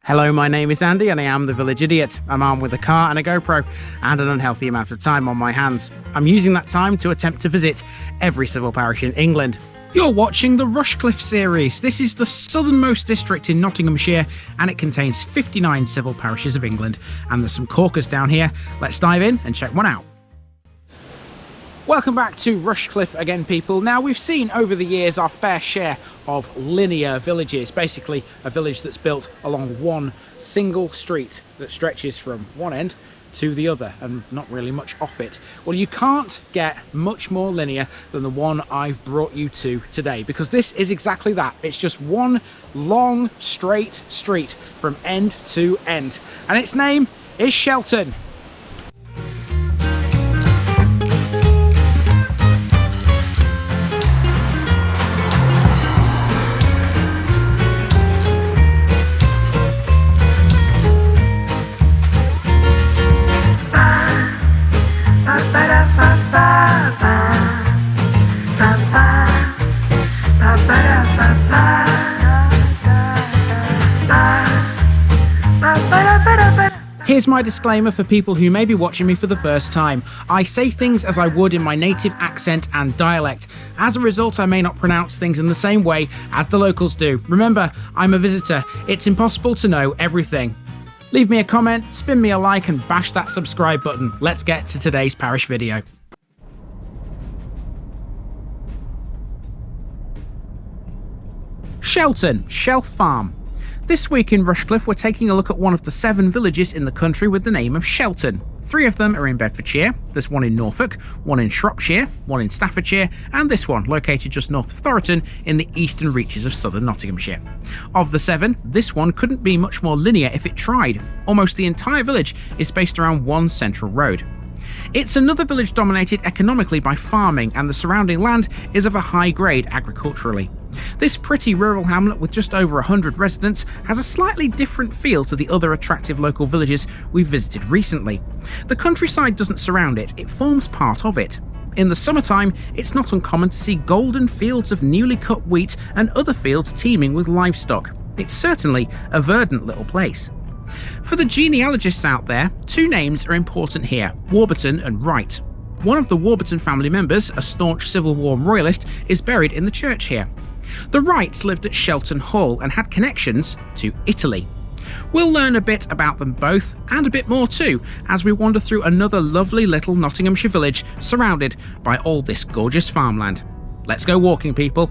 Hello, my name is Andy and I am the Village Idiot. I'm armed with a car and a GoPro and an unhealthy amount of time on my hands. I'm using that time to attempt to visit every civil parish in England. You're watching the Rushcliffe series. This is the southernmost district in Nottinghamshire and it contains 59 civil parishes of England. And there's some corkers down here. Let's dive in and check one out. Welcome back to Rushcliffe again, people. Now, we've seen over the years our fair share of linear villages, basically a village that's built along one single street that stretches from one end to the other and not really much off it. Well, you can't get much more linear than the one I've brought you to today, because this is exactly that. It's just one long straight street from end to end, and its name is Shelton. Here's my disclaimer for people who may be watching me for the first time. I say things as I would in my native accent and dialect. As a result, I may not pronounce things in the same way as the locals do. Remember, I'm a visitor. It's impossible to know everything. Leave me a comment, spin me a like and bash that subscribe button. Let's get to today's parish video. Shelton, Shelf Farm. This week in Rushcliffe, we're taking a look at one of the 7 villages in the country with the name of Shelton. 3 of them are in Bedfordshire, there's one in Norfolk, one in Shropshire, one in Staffordshire, and this one located just north of Thoroton in the eastern reaches of Southern Nottinghamshire. Of the 7, this one couldn't be much more linear if it tried. Almost the entire village is based around one central road. It's another village dominated economically by farming, and the surrounding land is of a high grade agriculturally. This pretty rural hamlet with just over 100 residents has a slightly different feel to the other attractive local villages we've visited recently. The countryside doesn't surround it, it forms part of it. In the summertime, it's not uncommon to see golden fields of newly cut wheat and other fields teeming with livestock. It's certainly a verdant little place. For the genealogists out there, 2 names are important here: Warburton and Wright. One of the Warburton family members, a staunch Civil War royalist, is buried in the church here. The Wrights lived at Shelton Hall and had connections to Italy. We'll learn a bit about them both, and a bit more too, as we wander through another lovely little Nottinghamshire village surrounded by all this gorgeous farmland. Let's go walking, people.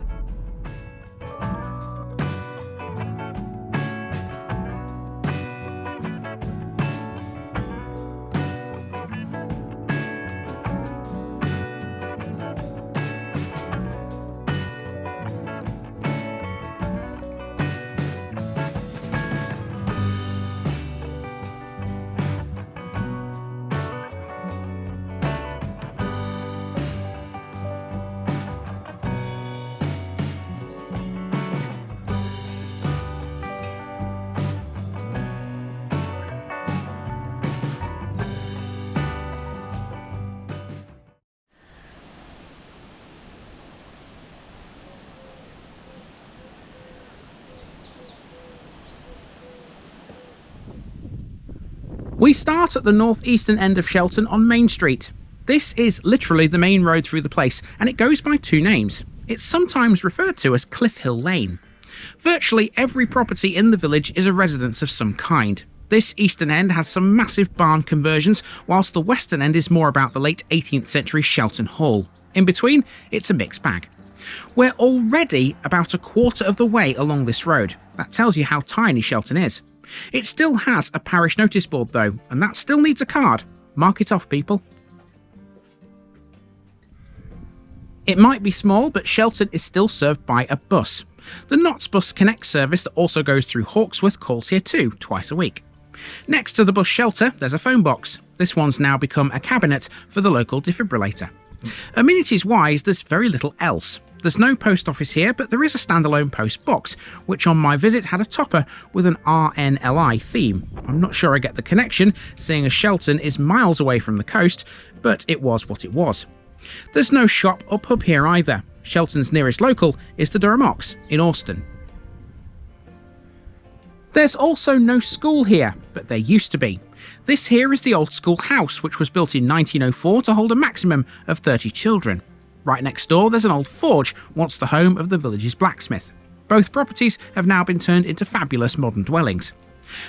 We start at the northeastern end of Shelton on Main Street. This is literally the main road through the place, and it goes by 2 names. It's sometimes referred to as Cliff Hill Lane. Virtually every property in the village is a residence of some kind. This eastern end has some massive barn conversions, whilst the western end is more about the late 18th century Shelton Hall. In between, it's a mixed bag. We're already about a quarter of the way along this road. That tells you how tiny Shelton is. It still has a parish notice board though, and that still needs a card. Mark it off, people. It might be small, but Shelton is still served by a bus. The Notts Bus Connect service that also goes through Hawksworth calls here too, twice a week. Next to the bus shelter, there's a phone box. This one's now become a cabinet for the local defibrillator. Amenities-wise, there's very little else. There's no post office here, but there is a standalone post box, which on my visit had a topper with an RNLI theme. I'm not sure I get the connection, seeing as Shelton is miles away from the coast, but it was what it was. There's no shop or pub here either. Shelton's nearest local is the Durham Ox in Austin. There's also no school here, but there used to be. This here is the old school house, which was built in 1904 to hold a maximum of 30 children. Right next door there's an old forge, once the home of the village's blacksmith. Both properties have now been turned into fabulous modern dwellings.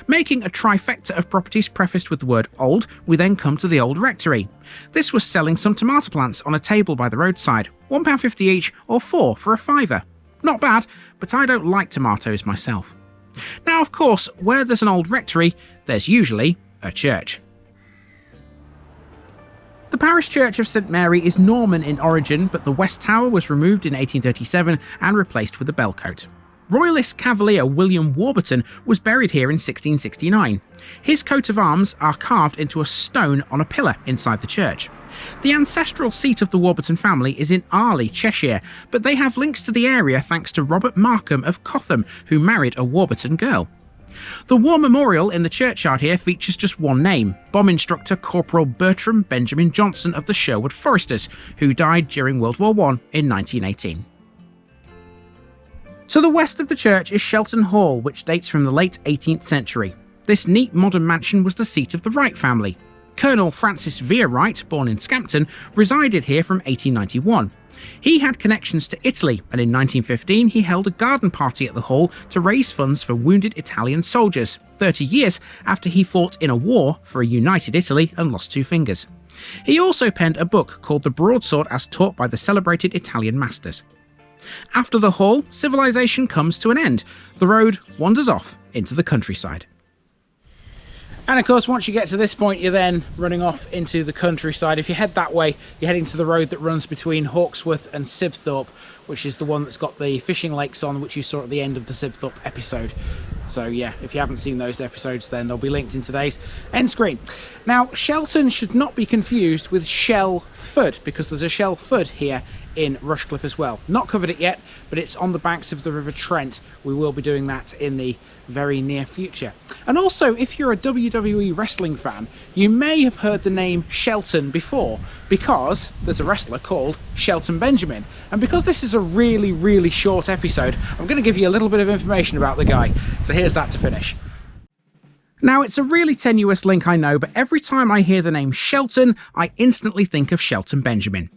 Making a trifecta of properties prefaced with the word old, we then come to the old rectory. This was selling some tomato plants on a table by the roadside, £1.50 each or 4 for a fiver. Not bad, but I don't like tomatoes myself. Now, of course, where there's an old rectory, there's usually a church. The parish church of St Mary is Norman in origin, but the west tower was removed in 1837 and replaced with a bellcote. Royalist Cavalier William Warburton was buried here in 1669. His coat of arms are carved into a stone on a pillar inside the church. The ancestral seat of the Warburton family is in Arley, Cheshire, but they have links to the area thanks to Robert Markham of Cotham, who married a Warburton girl. The war memorial in the churchyard here features just one name, bomb instructor Corporal Bertram Benjamin Johnson of the Sherwood Foresters, who died during World War I in 1918. To the west of the church is Shelton Hall, which dates from the late 18th century. This neat modern mansion was the seat of the Wright family. Colonel Francis Vere Wright, born in Scampton, resided here from 1891. He had connections to Italy, and in 1915 he held a garden party at the hall to raise funds for wounded Italian soldiers, 30 years after he fought in a war for a united Italy and lost 2 fingers. He also penned a book called The Broadsword as taught by the celebrated Italian masters. After the hall, civilization comes to an end. The road wanders off into the countryside. And of course, once you get to this point, you're then running off into the countryside. If you head that way, you're heading to the road that runs between Hawksworth and Sibthorpe, which is the one that's got the fishing lakes on, which you saw at the end of the Sibthorpe episode. So yeah, if you haven't seen those episodes, then they'll be linked in today's end screen. Now, Shelton should not be confused with Shelford, because there's a Shelford here in Rushcliffe as well. Not covered it yet, but it's on the banks of the River Trent. We will be doing that in the very near future. And also, if you're a WWE wrestling fan, you may have heard the name Shelton before, because there's a wrestler called Shelton Benjamin. And because this is a really short episode, I'm going to give you a little bit of information about the guy. So here's that to finish. Now, it's a really tenuous link, I know, but every time I hear the name Shelton, I instantly think of Shelton Benjamin.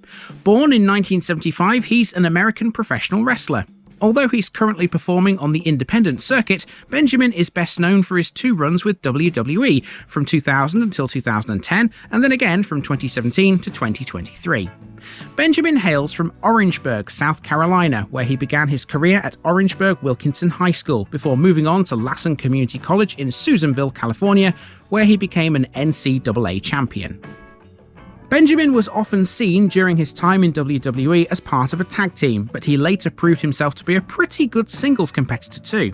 Born in 1975, he's an American professional wrestler. Although he's currently performing on the independent circuit, Benjamin is best known for his 2 runs with WWE from 2000 until 2010, and then again from 2017 to 2023. Benjamin hails from Orangeburg, South Carolina, where he began his career at Orangeburg Wilkinson High School before moving on to Lassen Community College in Susanville, California, where he became an NCAA champion. Benjamin was often seen during his time in WWE as part of a tag team, but he later proved himself to be a pretty good singles competitor too.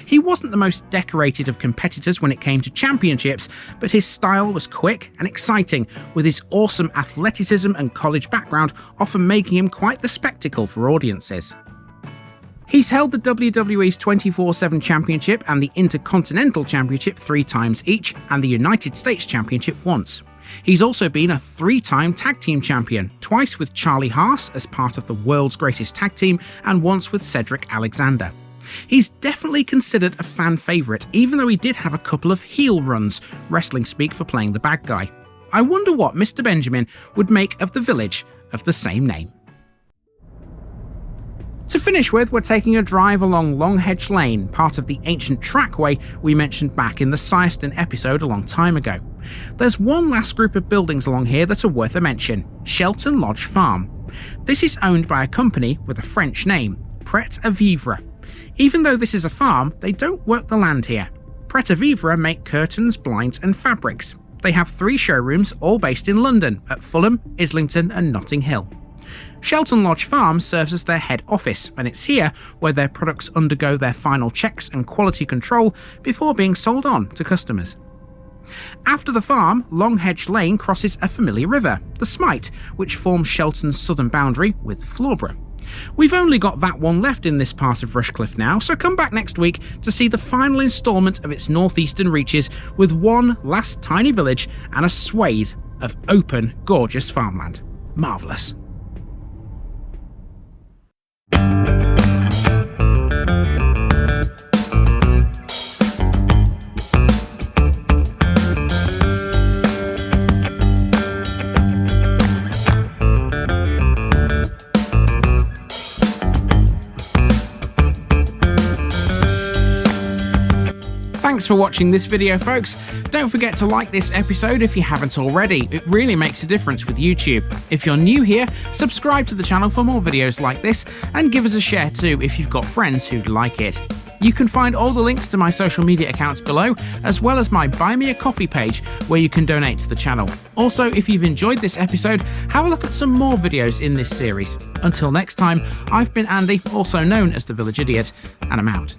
He wasn't the most decorated of competitors when it came to championships, but his style was quick and exciting, with his awesome athleticism and college background often making him quite the spectacle for audiences. He's held the WWE's 24/7 Championship and the Intercontinental Championship 3 times each, and the United States Championship once. He's also been a 3-time tag team champion, twice with Charlie Haas as part of the world's greatest tag team, and once with Cedric Alexander. He's definitely considered a fan favourite, even though he did have a couple of heel runs, wrestling speak for playing the bad guy. I wonder what Mr. Benjamin would make of the village of the same name. To finish with, we're taking a drive along Longhedge Lane, part of the ancient trackway we mentioned back in the Scampton episode a long time ago. There's one last group of buildings along here that are worth a mention, Shelton Lodge Farm. This is owned by a company with a French name, Pret a Vivre. Even though this is a farm, they don't work the land here. Pret a Vivre make curtains, blinds and fabrics. They have 3 showrooms, all based in London, at Fulham, Islington and Notting Hill. Shelton Lodge Farm serves as their head office, and it's here where their products undergo their final checks and quality control before being sold on to customers. After the farm, Longhedge Lane crosses a familiar river, the Smite, which forms Shelton's southern boundary with Floorborough. We've only got that one left in this part of Rushcliffe now, so come back next week to see the final instalment of its northeastern reaches, with one last tiny village and a swathe of open, gorgeous farmland. Marvellous. Thanks for watching this video, folks. Don't forget to like this episode if you haven't already. It really makes a difference with YouTube. If you're new here, subscribe to the channel for more videos like this, and give us a share too if you've got friends who'd like it. You can find all the links to my social media accounts below, as well as my Buy Me a Coffee page where you can donate to the channel. Also, if you've enjoyed this episode, have a look at some more videos in this series. Until next time, I've been Andy, also known as the Village Idiot, and I'm out.